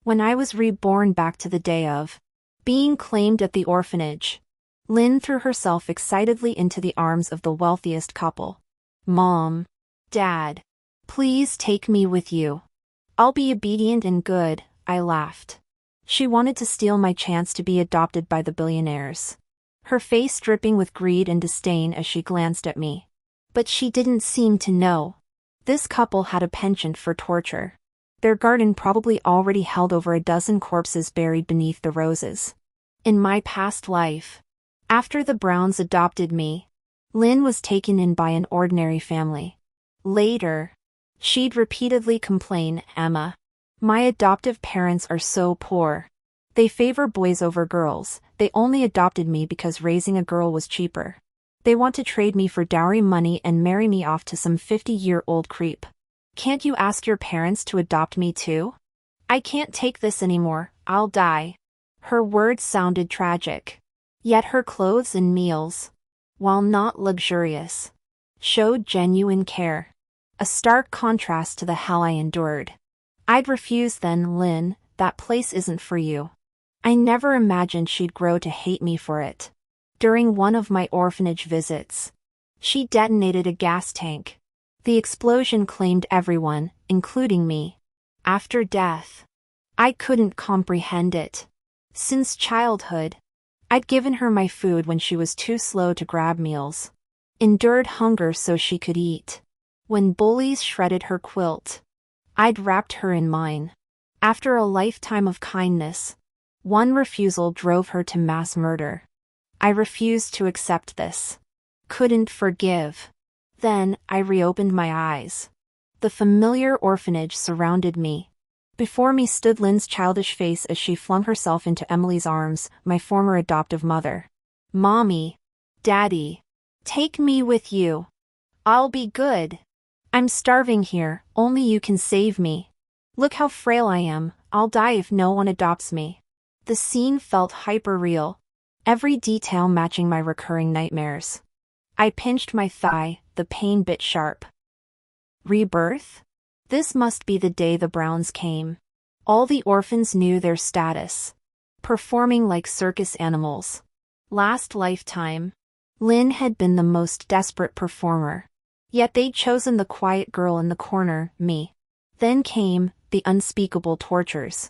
When I was reborn back to the day of being claimed at the orphanage, Lynn threw herself excitedly into the arms of the wealthiest couple. "Mom, Dad, please take me with you. I'll be obedient and good," I laughed. She wanted to steal my chance to be adopted by the billionaires. Her face dripping with greed and disdain as she glanced at me. But she didn't seem to know. This couple had a penchant for torture. Their garden probably already held over a dozen corpses buried beneath the roses. In my past life, after the Browns adopted me, Lynn was taken in by an ordinary family. Later, she'd repeatedly complain, "Emma, my adoptive parents are so poor. They favor boys over girls. They only adopted me because raising a girl was cheaper. They want to trade me for dowry money and marry me off to some 50-year-old creep. Can't you ask your parents to adopt me too? I can't take this anymore, I'll die." Her words sounded tragic. Yet her clothes and meals, while not luxurious, showed genuine care. A stark contrast to the hell I endured. "I'd refuse then, Lynn, that place isn't for you." I never imagined she'd grow to hate me for it. During one of my orphanage visits, she detonated a gas tank. The explosion claimed everyone, including me. After death, I couldn't comprehend it. Since childhood, I'd given her my food when she was too slow to grab meals. Endured hunger so she could eat. When bullies shredded her quilt, I'd wrapped her in mine. After a lifetime of kindness, one refusal drove her to mass murder. I refused to accept this. Couldn't forgive. Then, I reopened my eyes. The familiar orphanage surrounded me. Before me stood Lynn's childish face as she flung herself into Emily's arms, my former adoptive mother. "Mommy, Daddy, take me with you. I'll be good. I'm starving here, only you can save me. Look how frail I am, I'll die if no one adopts me." The scene felt hyper-real, every detail matching my recurring nightmares. I pinched my thigh, the pain bit sharp. Rebirth? This must be the day the Browns came. All the orphans knew their status. Performing like circus animals. Last lifetime, Lynn had been the most desperate performer. Yet they'd chosen the quiet girl in the corner, me. Then came the unspeakable tortures.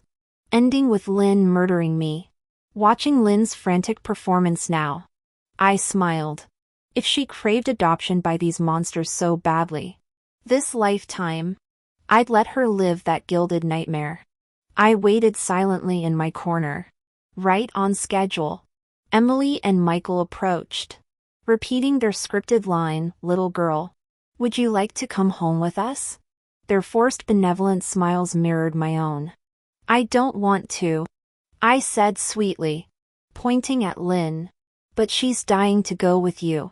Ending with Lynn murdering me. Watching Lynn's frantic performance now, I smiled. If she craved adoption by these monsters so badly, this lifetime, I'd let her live that gilded nightmare. I waited silently in my corner. Right on schedule, Emily and Michael approached, repeating their scripted line, "Little girl, would you like to come home with us?" Their forced benevolent smiles mirrored my own. "I don't want to," I said sweetly, pointing at Lynn. "But she's dying to go with you."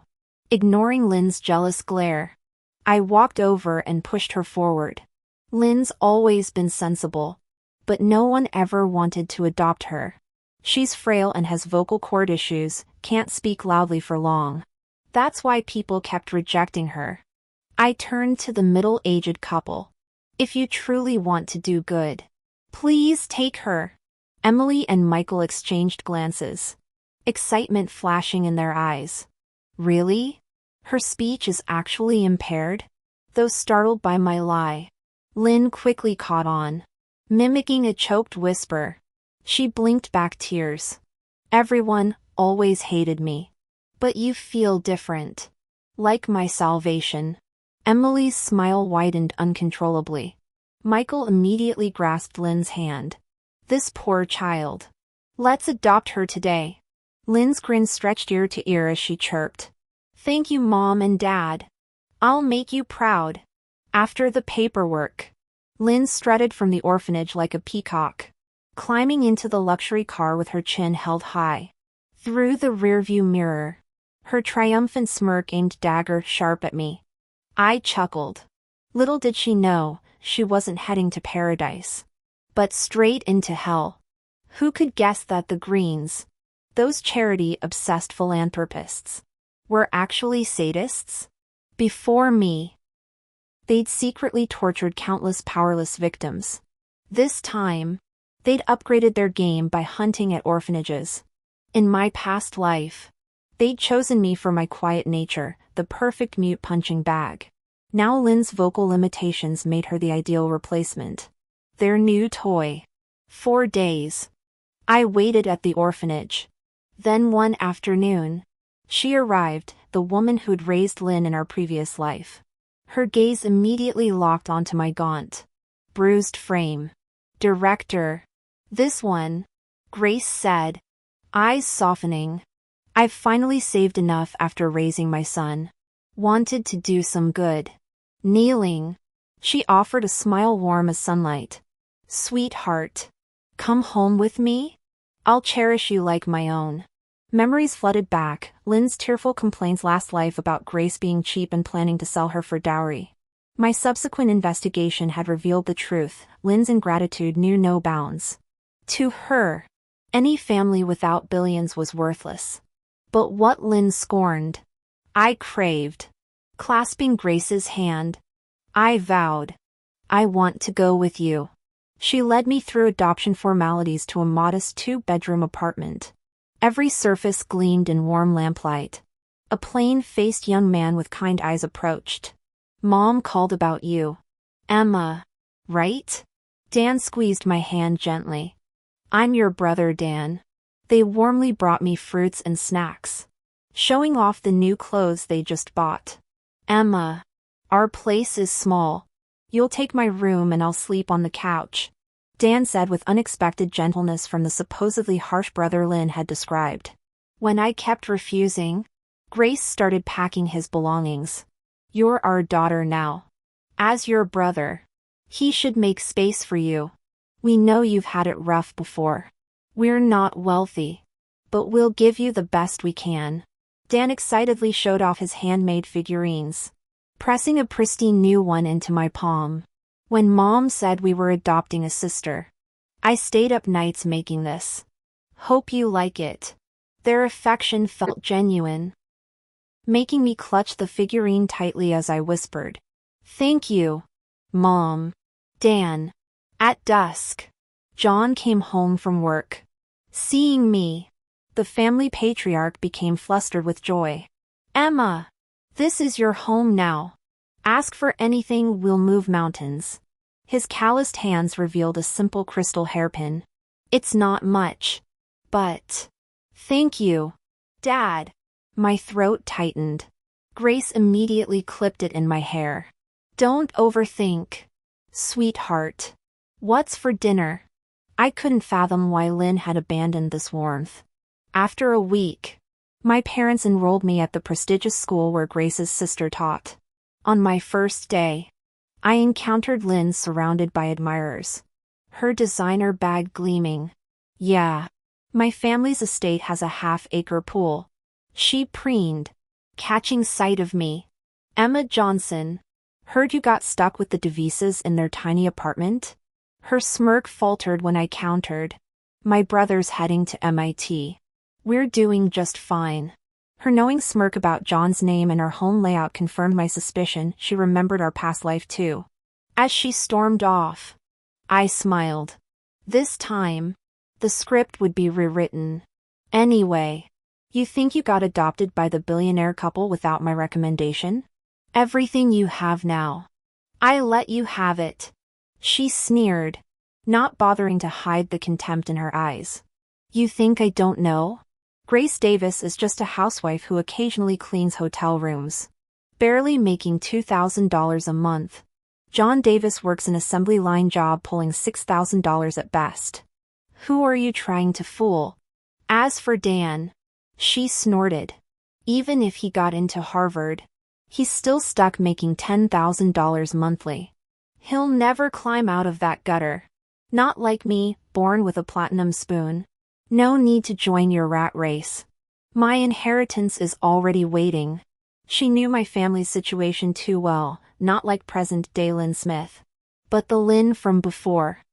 Ignoring Lynn's jealous glare, I walked over and pushed her forward. Lynn's always been sensible, but no one ever wanted to adopt her. She's frail and has vocal cord issues, can't speak loudly for long. That's why people kept rejecting her. I turned to the middle-aged couple. "If you truly want to do good, please take her." Emily and Michael exchanged glances, excitement flashing in their eyes. "Really? Her speech is actually impaired?" Though startled by my lie, Lynn quickly caught on, mimicking a choked whisper. She blinked back tears. "Everyone always hated me. But you feel different. Like my salvation." Emily's smile widened uncontrollably. Michael immediately grasped Lynn's hand. "This poor child. Let's adopt her today." Lynn's grin stretched ear to ear as she chirped. "Thank you, Mom and Dad. I'll make you proud." After the paperwork, Lynn strutted from the orphanage like a peacock, climbing into the luxury car with her chin held high. Through the rearview mirror, her triumphant smirk aimed dagger-sharp at me. I chuckled. Little did she know, she wasn't heading to paradise, but straight into hell. Who could guess that the Greens, those charity-obsessed philanthropists, were actually sadists? Before me, they'd secretly tortured countless powerless victims. This time, They'd upgraded their game by hunting at orphanages. In my past life, they'd chosen me for my quiet nature, the perfect mute punching bag. Now Lynn's vocal limitations made her the ideal replacement. Their new toy. 4 days. I waited at the orphanage. Then one afternoon, she arrived, the woman who'd raised Lynn in our previous life. Her gaze immediately locked onto my gaunt, bruised frame. "Director. This one," Grace said, eyes softening. "I've finally saved enough after raising my son. Wanted to do some good." Kneeling, she offered a smile warm as sunlight. "Sweetheart. Come home with me? I'll cherish you like my own." Memories flooded back, Lynn's tearful complaints last life about Grace being cheap and planning to sell her for dowry. My subsequent investigation had revealed the truth. Lynn's ingratitude knew no bounds. To her, any family without billions was worthless. But what Lynn scorned, I craved. Clasping Grace's hand, I vowed, "I want to go with you." She led me through adoption formalities to a modest 2-bedroom apartment. Every surface gleamed in warm lamplight. A plain-faced young man with kind eyes approached. "Mom called about you. Emma, right?" Dan squeezed my hand gently. "I'm your brother, Dan." They warmly brought me fruits and snacks, showing off the new clothes they just bought. "Emma, our place is small. You'll take my room and I'll sleep on the couch," Dan said with unexpected gentleness from the supposedly harsh brother Lynn had described. When I kept refusing, Grace started packing his belongings. "You're our daughter now. As your brother, he should make space for you. We know you've had it rough before. We're not wealthy, but we'll give you the best we can." Dan excitedly showed off his handmade figurines, pressing a pristine new one into my palm. "When Mom said we were adopting a sister, I stayed up nights making this. Hope you like it." Their affection felt genuine, making me clutch the figurine tightly as I whispered, "Thank you, Mom." Dan. At dusk, John came home from work. Seeing me, the family patriarch became flustered with joy. "Emma, this is your home now. Ask for anything, we'll move mountains." His calloused hands revealed a simple crystal hairpin. "It's not much, but thank you, Dad." My throat tightened. Grace immediately clipped it in my hair. "Don't overthink, sweetheart. What's for dinner?" I couldn't fathom why Lynn had abandoned this warmth. After a week, my parents enrolled me at the prestigious school where Grace's sister taught. On my first day, I encountered Lynn surrounded by admirers, her designer bag gleaming. "Yeah, my family's estate has a half-acre pool," she preened, catching sight of me. "Emma Johnson, heard you got stuck with the DeVises in their tiny apartment?" Her smirk faltered when I countered, "My brother's heading to MIT. We're doing just fine." Her knowing smirk about John's name and our home layout confirmed my suspicion she remembered our past life too. As she stormed off, I smiled. This time, the script would be rewritten. "Anyway, you think you got adopted by the billionaire couple without my recommendation? Everything you have now. I let you have it." She sneered, not bothering to hide the contempt in her eyes. "You think I don't know? Grace Davis is just a housewife who occasionally cleans hotel rooms, barely making $2,000 a month. John Davis works an assembly line job pulling $6,000 at best. Who are you trying to fool?" As for Dan, she snorted. Even if he got into Harvard, he's still stuck making $10,000 monthly. He'll never climb out of that gutter. Not like me, born with a platinum spoon. No need to join your rat race. My inheritance is already waiting. She knew my family's situation too well, not like present-day Lynn Smith, but the Lynn from before.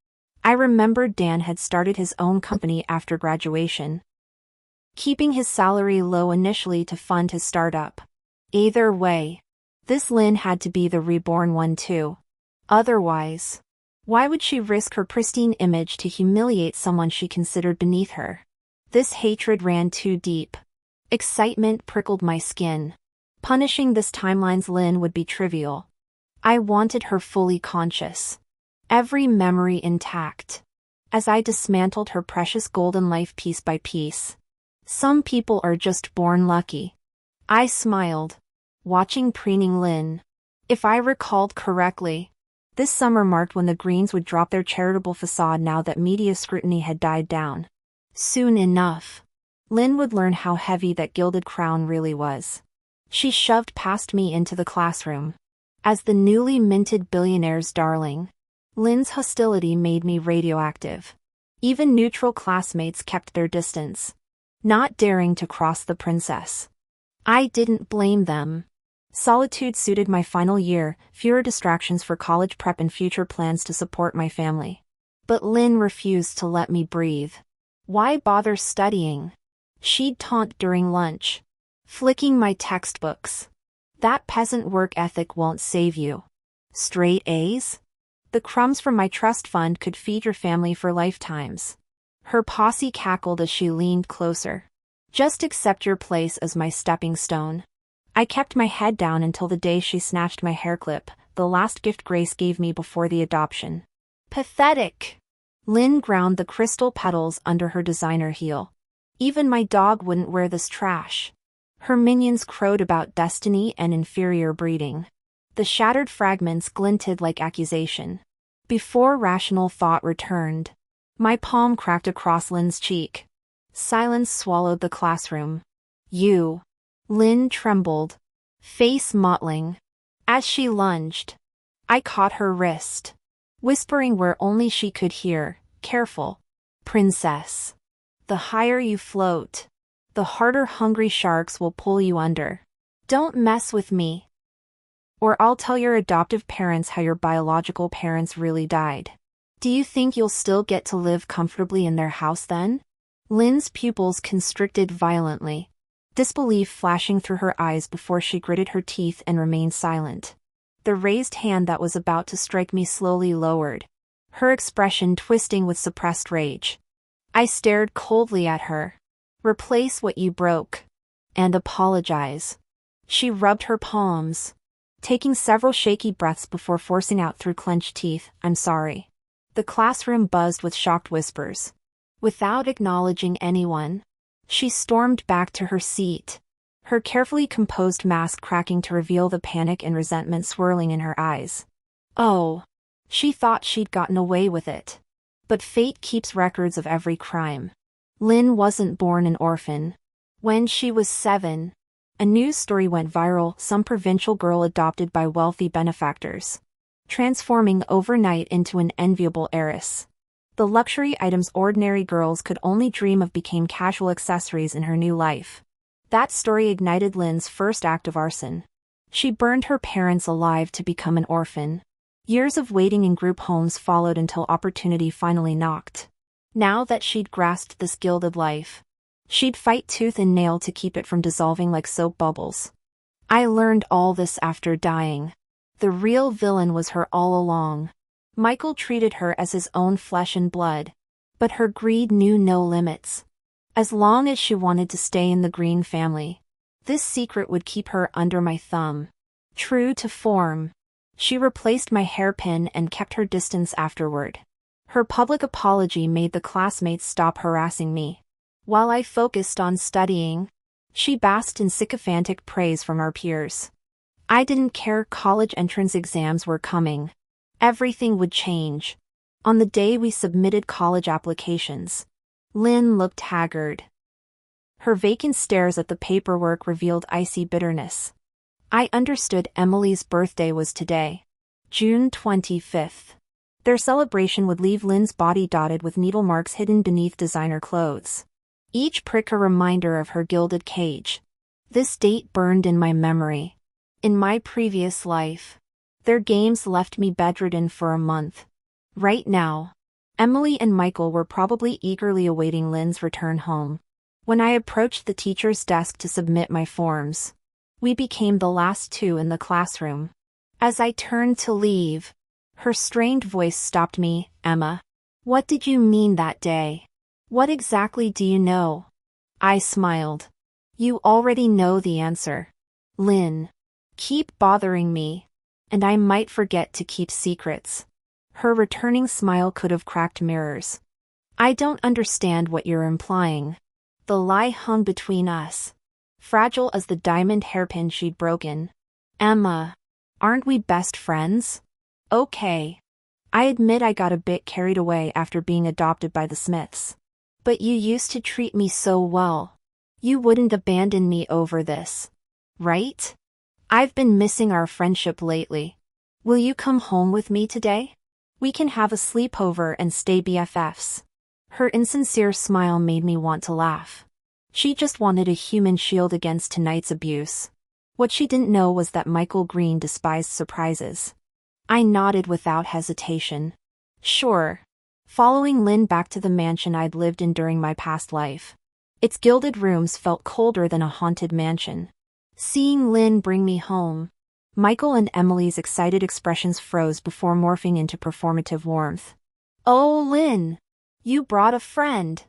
I remembered Dan had started his own company after graduation, keeping his salary low initially to fund his startup. Either way, this Lynn had to be the reborn one too. Otherwise, Why would she risk her pristine image to humiliate someone she considered beneath her? This hatred ran too deep. Excitement prickled my skin. Punishing this timeline's Lynn would be trivial. I wanted her fully conscious. Every memory intact. As I dismantled her precious golden life piece by piece. Some people are just born lucky. I smiled, watching preening Lynn. If I recalled correctly, this summer marked when the Greens would drop their charitable facade now that media scrutiny had died down. Soon enough, Lynn would learn how heavy that gilded crown really was. She shoved past me into the classroom. As the newly minted billionaire's darling, Lynn's hostility made me radioactive. Even neutral classmates kept their distance, not daring to cross the princess. I didn't blame them. Solitude suited my final year, fewer distractions for college prep and future plans to support my family. But Lynn refused to let me breathe. Why bother studying? She'd taunt during lunch, flicking my textbooks. That peasant work ethic won't save you. Straight A's? The crumbs from my trust fund could feed your family for lifetimes. Her posse cackled as she leaned closer. Just accept your place as my stepping stone. I kept my head down until the day she snatched my hairclip, the last gift Grace gave me before the adoption. Pathetic. Lynn ground the crystal petals under her designer heel. Even my dog wouldn't wear this trash. Her minions crowed about destiny and inferior breeding. The shattered fragments glinted like accusation. Before rational thought returned, my palm cracked across Lynn's cheek. Silence swallowed the classroom. You. Lynn trembled, face mottling. As she lunged, I caught her wrist, whispering where only she could hear, careful, princess. The higher you float, the harder hungry sharks will pull you under. Don't mess with me, or I'll tell your adoptive parents how your biological parents really died. Do you think you'll still get to live comfortably in their house then? Lynn's pupils constricted violently, disbelief flashing through her eyes before she gritted her teeth and remained silent. The raised hand that was about to strike me slowly lowered, her expression twisting with suppressed rage. I stared coldly at her. Replace what you broke. And apologize. She rubbed her palms, taking several shaky breaths before forcing out through clenched teeth, I'm sorry. The classroom buzzed with shocked whispers. Without acknowledging anyone, she stormed back to her seat, her carefully composed mask cracking to reveal the panic and resentment swirling in her eyes. Oh, she thought she'd gotten away with it. But fate keeps records of every crime. Lynn wasn't born an orphan. When she was 7, a news story went viral, some provincial girl adopted by wealthy benefactors, transforming overnight into an enviable heiress. The luxury items ordinary girls could only dream of became casual accessories in her new life. That story ignited Lynn's first act of arson. She burned her parents alive to become an orphan. Years of waiting in group homes followed until opportunity finally knocked. Now that she'd grasped this gilded life, she'd fight tooth and nail to keep it from dissolving like soap bubbles. I learned all this after dying. The real villain was her all along. Michael treated her as his own flesh and blood, but her greed knew no limits. As long as she wanted to stay in the Green family, this secret would keep her under my thumb. True to form, she replaced my hairpin and kept her distance afterward. Her public apology made the classmates stop harassing me. While I focused on studying, she basked in sycophantic praise from our peers. I didn't care. College entrance exams were coming. Everything would change. On the day we submitted college applications, Lynn looked haggard. Her vacant stares at the paperwork revealed icy bitterness. I understood. Emily's birthday was today, June 25th. Their celebration would leave Lynn's body dotted with needle marks hidden beneath designer clothes, each prick a reminder of her gilded cage. This date burned in my memory. In my previous life, their games left me bedridden for a month. Right now, Emily and Michael were probably eagerly awaiting Lynn's return home. When I approached the teacher's desk to submit my forms, we became the last two in the classroom. As I turned to leave, Her strained voice stopped me. Emma. What did you mean that day? What exactly do you know? I smiled. You already know the answer. Lynn. Keep bothering me. And I might forget to keep secrets. Her returning smile could have cracked mirrors. I don't understand what you're implying. The lie hung between us, fragile as the diamond hairpin she'd broken. Emma. Aren't we best friends? Okay. I admit I got a bit carried away after being adopted by the Smiths. But you used to treat me so well. You wouldn't abandon me over this. Right? I've been missing our friendship lately. Will you come home with me today? We can have a sleepover and stay BFFs. Her insincere smile made me want to laugh. She just wanted a human shield against tonight's abuse. What she didn't know was that Michael Green despised surprises. I nodded without hesitation. Sure. Following Lynn back to the mansion I'd lived in during my past life. Its gilded rooms felt colder than a haunted mansion. Seeing Lynn bring me home, Michael and Emily's excited expressions froze before morphing into performative warmth. Oh, Lynn! You brought a friend.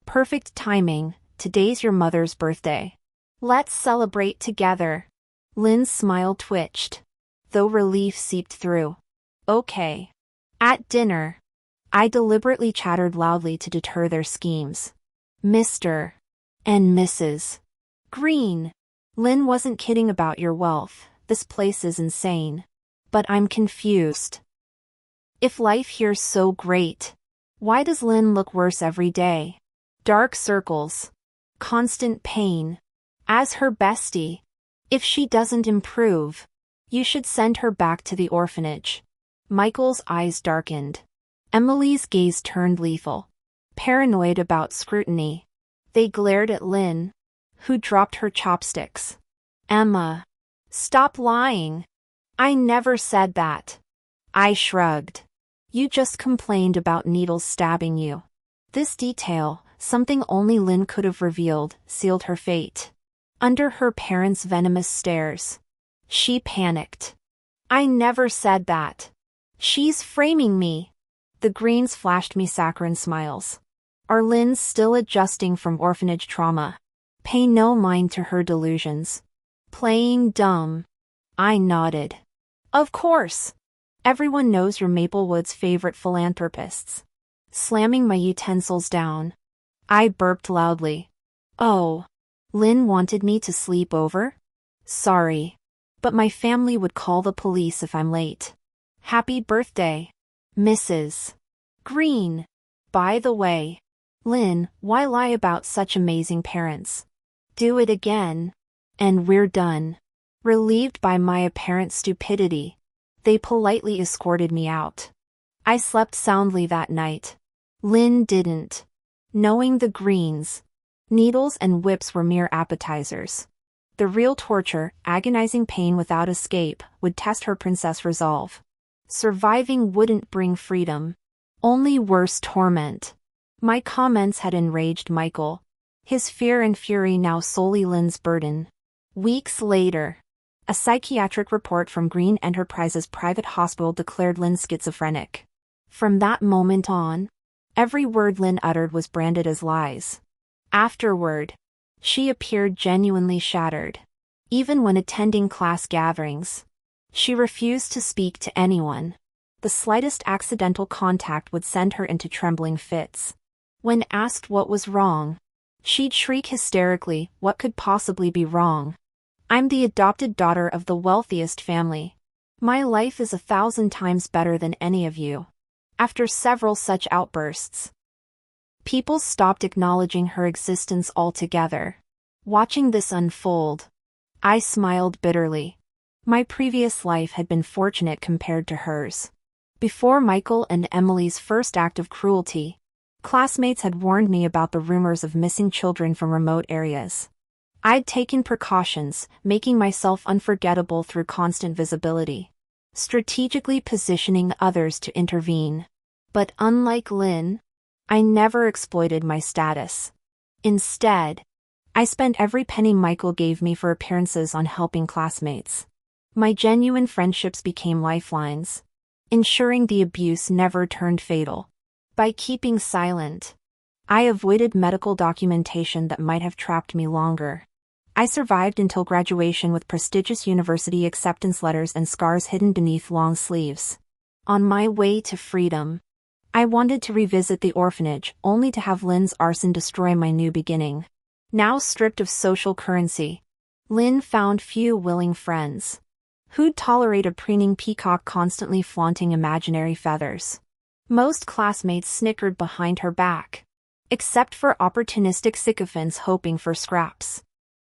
Perfect timing, today's your mother's birthday. Let's celebrate together. Lynn's smile twitched, though relief seeped through. Okay. At dinner. I deliberately chattered loudly to deter their schemes. Mr. and Mrs. Green. Lynn wasn't kidding about your wealth. This place is insane. But I'm confused. If life here's so great, why does Lynn look worse every day? Dark circles. Constant pain. As her bestie, if she doesn't improve, you should send her back to the orphanage. Michael's eyes darkened. Emily's gaze turned lethal. Paranoid about scrutiny, they glared at Lynn, who dropped her chopsticks. Emma. Stop lying. I never said that. I shrugged. You just complained about needles stabbing you. This detail, something only Lynn could have revealed, sealed her fate. Under her parents' venomous stares, she panicked. I never said that. She's framing me. The Greens flashed me saccharine smiles. Are Lynn's still adjusting from orphanage trauma? Pay no mind to her delusions. Playing dumb. I nodded. Of course. Everyone knows you're Maplewood's favorite philanthropists. Slamming my utensils down, I burped loudly. Oh. Lynn wanted me to sleep over? Sorry. But my family would call the police if I'm late. Happy birthday, Mrs. Green. By the way, Lynn, why lie about such amazing parents? Do it again. And we're done. Relieved by my apparent stupidity, they politely escorted me out. I slept soundly that night. Lynn didn't. Knowing the Greens, needles and whips were mere appetizers. The real torture, agonizing pain without escape, would test her princess resolve. Surviving wouldn't bring freedom. Only worse torment. My comments had enraged Michael. His fear and fury now solely Lynn's burden. Weeks later, a psychiatric report from Green Enterprises private hospital declared Lynn schizophrenic. From that moment on, every word Lynn uttered was branded as lies. Afterward, she appeared genuinely shattered. Even when attending class gatherings, she refused to speak to anyone. The slightest accidental contact would send her into trembling fits. When asked what was wrong, she'd shriek hysterically, "What could possibly be wrong? I'm the adopted daughter of the wealthiest family. My life is 1,000 times better than any of you." After several such outbursts, people stopped acknowledging her existence altogether. Watching this unfold, I smiled bitterly. My previous life had been fortunate compared to hers. Before Michael and Emily's first act of cruelty, classmates had warned me about the rumors of missing children from remote areas. I'd taken precautions, making myself unforgettable through constant visibility, strategically positioning others to intervene. But unlike Lynn, I never exploited my status. Instead, I spent every penny Michael gave me for appearances on helping classmates. My genuine friendships became lifelines. ensuring the abuse never turned fatal. By keeping silent, I avoided medical documentation that might have trapped me longer. I survived until graduation with prestigious university acceptance letters and scars hidden beneath long sleeves. On my way to freedom, I wanted to revisit the orphanage, only to have Lynn's arson destroy my new beginning. Now stripped of social currency, Lynn found few willing friends who'd tolerate a preening peacock constantly flaunting imaginary feathers. Most classmates snickered behind her back, except for opportunistic sycophants hoping for scraps.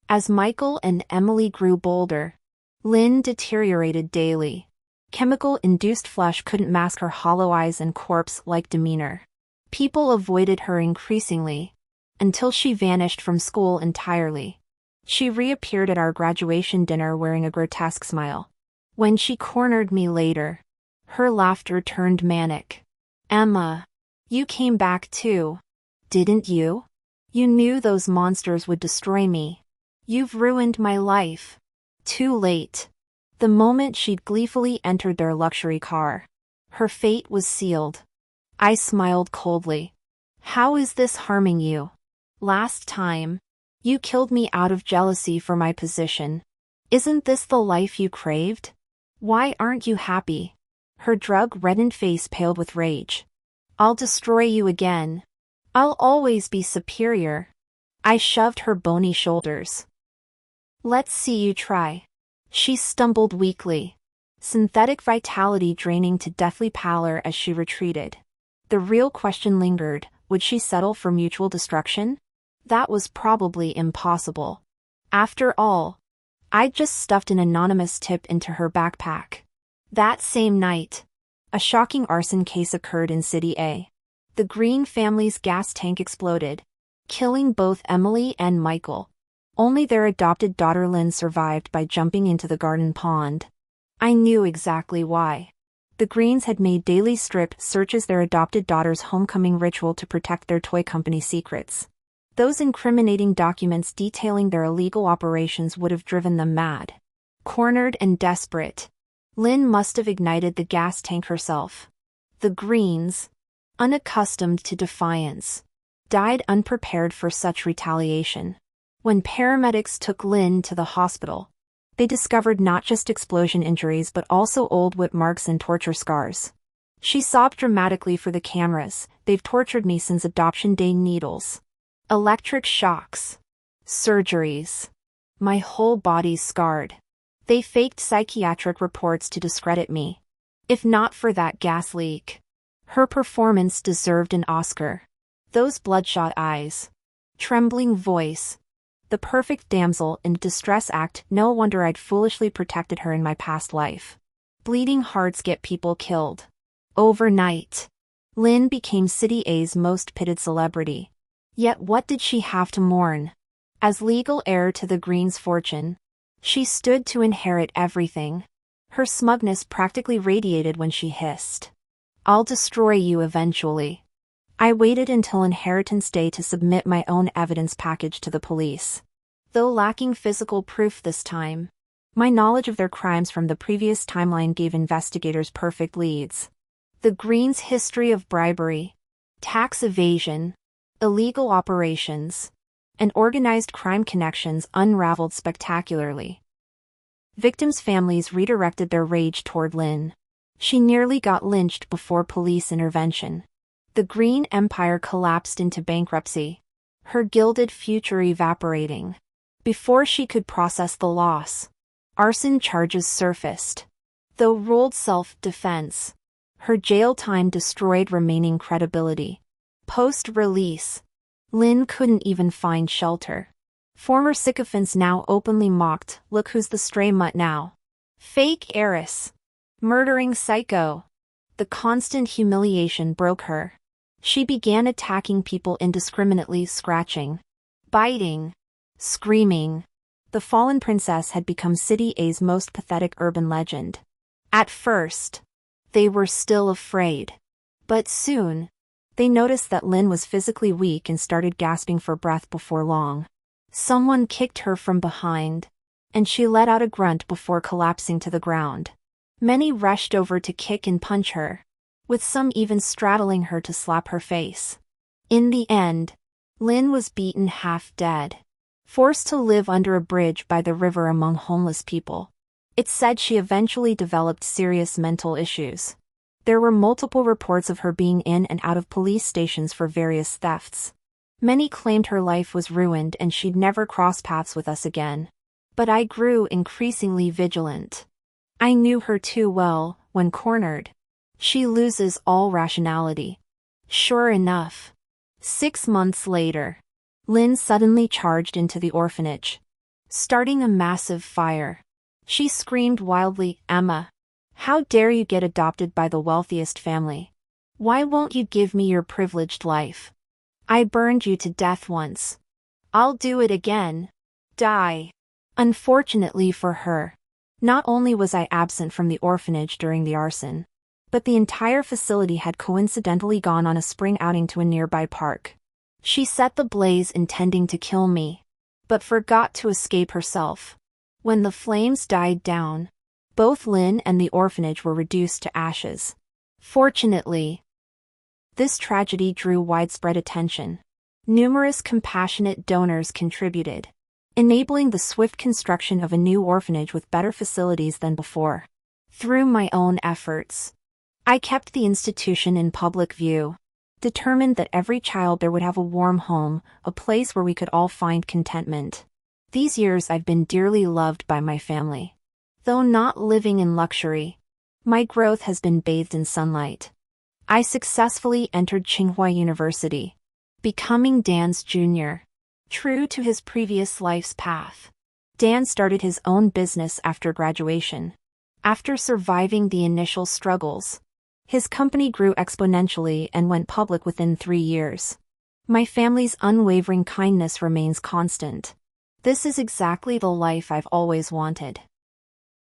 As Michael and Emily grew bolder, Lynn deteriorated daily. Chemical-induced flush couldn't mask her hollow eyes and corpse-like demeanor. People avoided her increasingly, until she vanished from school entirely. She reappeared at our graduation dinner wearing a grotesque smile. When she cornered me later, her laughter turned manic. "Emma, you came back too, didn't you? You knew those monsters would destroy me. You've ruined my life." Too late. The moment she'd gleefully entered their luxury car, her fate was sealed. I smiled coldly. "How is this harming you? Last time, you killed me out of jealousy for my position. Isn't this the life you craved? Why aren't you happy?" Her drug-reddened face paled with rage. "I'll destroy you again. I'll always be superior." I shoved her bony shoulders. "Let's see you try." She stumbled weakly, synthetic vitality draining to deathly pallor as she retreated. The real question lingered: would she settle for mutual destruction? That was probably impossible. After all, I'd just stuffed an anonymous tip into her backpack. That same night, a shocking arson case occurred in City A. The Green family's gas tank exploded, killing both Emily and Michael. Only their adopted daughter Lynn survived by jumping into the garden pond. I knew exactly why. The Greens had made daily strip searches their adopted daughter's homecoming ritual to protect their toy company secrets. Those incriminating documents detailing their illegal operations would have driven them mad. Cornered and desperate, Lynn must have ignited the gas tank herself. The Greens, unaccustomed to defiance, died unprepared for such retaliation. When paramedics took Lynn to the hospital, they discovered not just explosion injuries but also old whip marks and torture scars. She sobbed dramatically for the cameras. "They've tortured me since adoption day. Needles, electric shocks, surgeries. My whole body's scarred. They faked psychiatric reports to discredit me. If not for that gas leak, her performance deserved an Oscar." Those bloodshot eyes, trembling voice, the perfect damsel in distress act. No wonder I'd foolishly protected her in my past life. Bleeding hearts get people killed. Overnight, Lynn became City A's most pitted celebrity. Yet what did she have to mourn? As legal heir to the Greens' fortune, she stood to inherit everything. Her smugness practically radiated when she hissed, "I'll destroy you eventually." I waited until inheritance day to submit my own evidence package to the police. Though lacking physical proof this time, my knowledge of their crimes from the previous timeline gave investigators perfect leads. The Greens' history of bribery, tax evasion, illegal operations, and organized crime connections unraveled spectacularly. Victims' families redirected their rage toward Lynn. She nearly got lynched before police intervention. The Green Empire collapsed into bankruptcy, her gilded future evaporating. Before she could process the loss, arson charges surfaced. Though ruled self-defense, her jail time destroyed remaining credibility. Post-release, Lynn couldn't even find shelter. Former sycophants now openly mocked, "Look who's the stray mutt now. Fake heiress. Murdering psycho." The constant humiliation broke her. She began attacking people indiscriminately, scratching, biting, screaming. The fallen princess had become City A's most pathetic urban legend. At first, they were still afraid. But soon, they noticed that Lynn was physically weak and started gasping for breath before long. Someone kicked her from behind, and she let out a grunt before collapsing to the ground. Many rushed over to kick and punch her, with some even straddling her to slap her face. In the end, Lynn was beaten half dead, forced to live under a bridge by the river among homeless people. It's said she eventually developed serious mental issues. There were multiple reports of her being in and out of police stations for various thefts. Many claimed her life was ruined and she'd never cross paths with us again. But I grew increasingly vigilant. I knew her too well. When cornered, she loses all rationality. Sure enough, 6 months later, Lynn suddenly charged into the orphanage, starting a massive fire. She screamed wildly, "Emma, how dare you get adopted by the wealthiest family? Why won't you give me your privileged life? I burned you to death once. I'll do it again. Die." Unfortunately for her, not only was I absent from the orphanage during the arson, but the entire facility had coincidentally gone on a spring outing to a nearby park. She set the blaze intending to kill me, but forgot to escape herself. When the flames died down, both Lynn and the orphanage were reduced to ashes. Fortunately, this tragedy drew widespread attention. Numerous compassionate donors contributed, enabling the swift construction of a new orphanage with better facilities than before. Through my own efforts, I kept the institution in public view, determined that every child there would have a warm home, a place where we could all find contentment. These years I've been dearly loved by my family. Though not living in luxury, my growth has been bathed in sunlight. I successfully entered Tsinghua University, becoming Dan's junior. True to his previous life's path, Dan started his own business after graduation. After surviving the initial struggles, his company grew exponentially and went public within 3 years. My family's unwavering kindness remains constant. This is exactly the life I've always wanted.